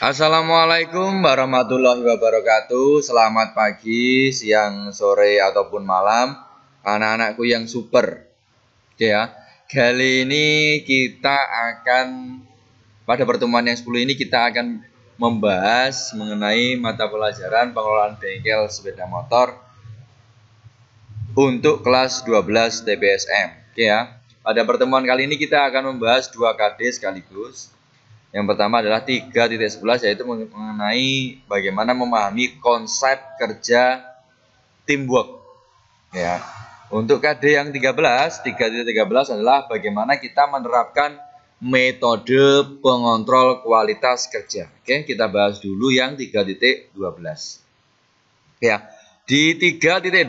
Assalamualaikum warahmatullahi wabarakatuh. Selamat pagi, siang, sore, ataupun malam anak-anakku yang super. Oke ya, kali ini kita akan pada pertemuan yang 10 ini kita akan membahas mengenai mata pelajaran pengelolaan bengkel sepeda motor untuk kelas 12 TPSM. Oke ya, pada pertemuan kali ini kita akan membahas 2 KD sekaligus. Yang pertama adalah 3.11, yaitu mengenai bagaimana memahami konsep kerja teamwork. Ya. Untuk KD yang 3.13 adalah bagaimana kita menerapkan metode pengontrol kualitas kerja. Oke, kita bahas dulu yang 3.12. Ya. Di 3.12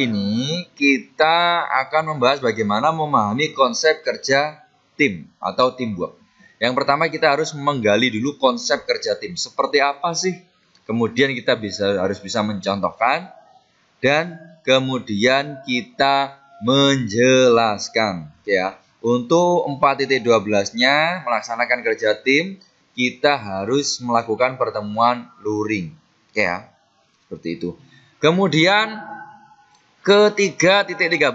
ini kita akan membahas bagaimana memahami konsep kerja tim atau teamwork. Yang pertama kita harus menggali dulu konsep kerja tim. Seperti apa sih? Kemudian kita harus bisa mencontohkan dan kemudian kita menjelaskan. Ya. Untuk 4.12-nya melaksanakan kerja tim, kita harus melakukan pertemuan luring. Ya. Seperti itu. Kemudian ke 3.13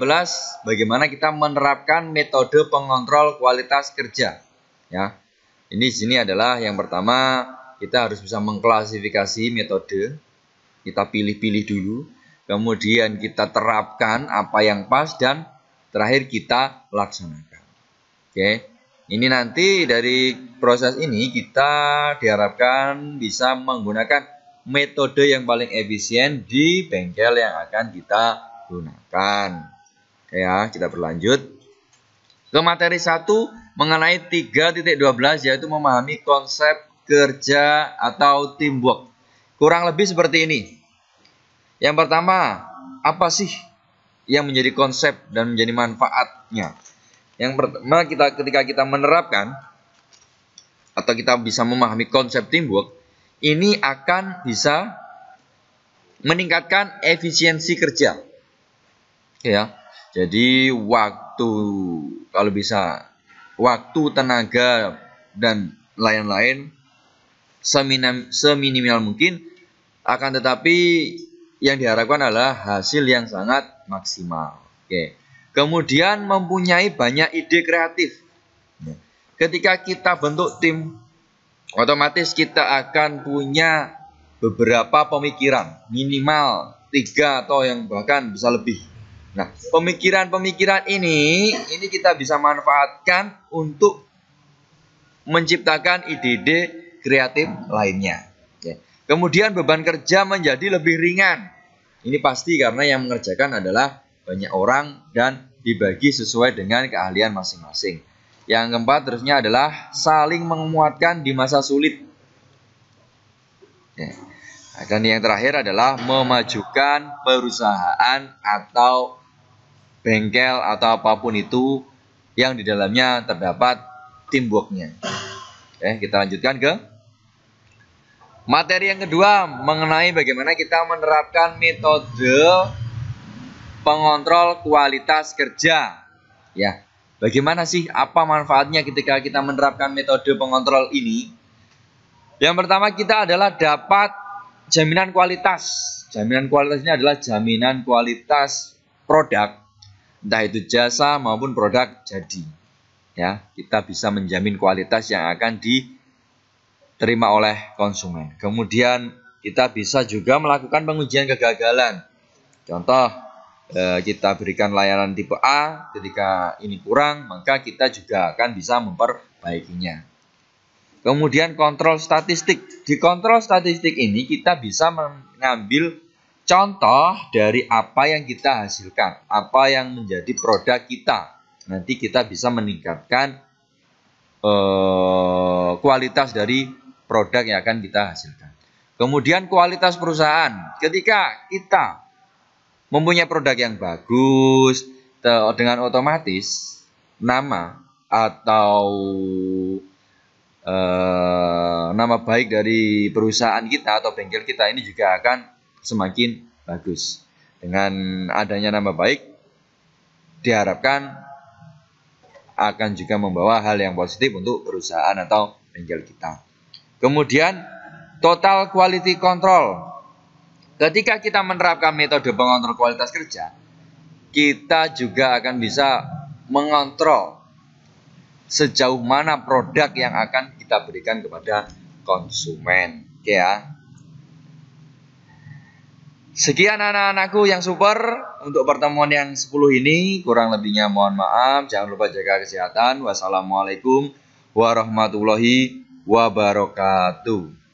bagaimana kita menerapkan metode pengontrol kualitas kerja. Ya, ini sini adalah yang pertama kita harus bisa mengklasifikasi metode, kita pilih-pilih dulu, kemudian kita terapkan apa yang pas dan terakhir kita laksanakan. Oke, ini nanti dari proses ini kita diharapkan bisa menggunakan metode yang paling efisien di bengkel yang akan kita gunakan. Oke ya, kita berlanjut ke materi 1 mengenai 3.12, yaitu memahami konsep kerja atau teamwork. Kurang lebih seperti ini. Yang pertama, apa sih yang menjadi konsep dan menjadi manfaatnya? Yang pertama, ketika kita menerapkan atau kita bisa memahami konsep teamwork, ini akan bisa meningkatkan efisiensi kerja. Ya. Jadi kalau bisa waktu, tenaga, dan lain-lain seminimal mungkin, akan tetapi yang diharapkan adalah hasil yang sangat maksimal. Oke. Kemudian mempunyai banyak ide kreatif. Ketika kita bentuk tim, otomatis kita akan punya beberapa pemikiran, minimal 3 atau yang bahkan bisa lebih. Nah, pemikiran-pemikiran ini kita bisa manfaatkan untuk menciptakan ide-ide kreatif lainnya. Oke. Kemudian beban kerja menjadi lebih ringan. Ini pasti karena yang mengerjakan adalah banyak orang dan dibagi sesuai dengan keahlian masing-masing. Yang keempat terusnya adalah saling menguatkan di masa sulit. Oke. Dan yang terakhir adalah memajukan perusahaan atau bengkel atau apapun itu yang di dalamnya terdapat teamworknya. Oke, kita lanjutkan ke materi yang kedua mengenai bagaimana kita menerapkan metode pengontrol kualitas kerja. Ya, bagaimana sih, apa manfaatnya ketika kita menerapkan metode pengontrol ini? Yang pertama kita adalah dapat jaminan kualitas. Jaminan kualitas ini adalah jaminan kualitas produk, entah itu jasa maupun produk jadi. Ya, kita bisa menjamin kualitas yang akan diterima oleh konsumen. Kemudian kita bisa juga melakukan pengujian kegagalan. Contoh, kita berikan layanan tipe A, ketika ini kurang, maka kita juga akan bisa memperbaikinya. Kemudian kontrol statistik. Di kontrol statistik ini kita bisa mengambil contoh dari apa yang kita hasilkan, apa yang menjadi produk kita. Nanti kita bisa meningkatkan kualitas dari produk yang akan kita hasilkan. Kemudian kualitas perusahaan. Ketika kita mempunyai produk yang bagus, dengan otomatis nama atau nama baik dari perusahaan kita atau bengkel kita ini juga akan semakin bagus. Dengan adanya nama baik, diharapkan akan juga membawa hal yang positif untuk perusahaan atau bengkel kita. Kemudian total quality control. Ketika kita menerapkan metode pengontrol kualitas kerja, kita juga akan bisa mengontrol sejauh mana produk yang akan kita berikan kepada konsumen. Oke ya. Sekian anak-anakku yang super untuk pertemuan yang 10 ini. Kurang lebihnya mohon maaf. Jangan lupa jaga kesehatan. Wassalamualaikum warahmatullahi wabarakatuh.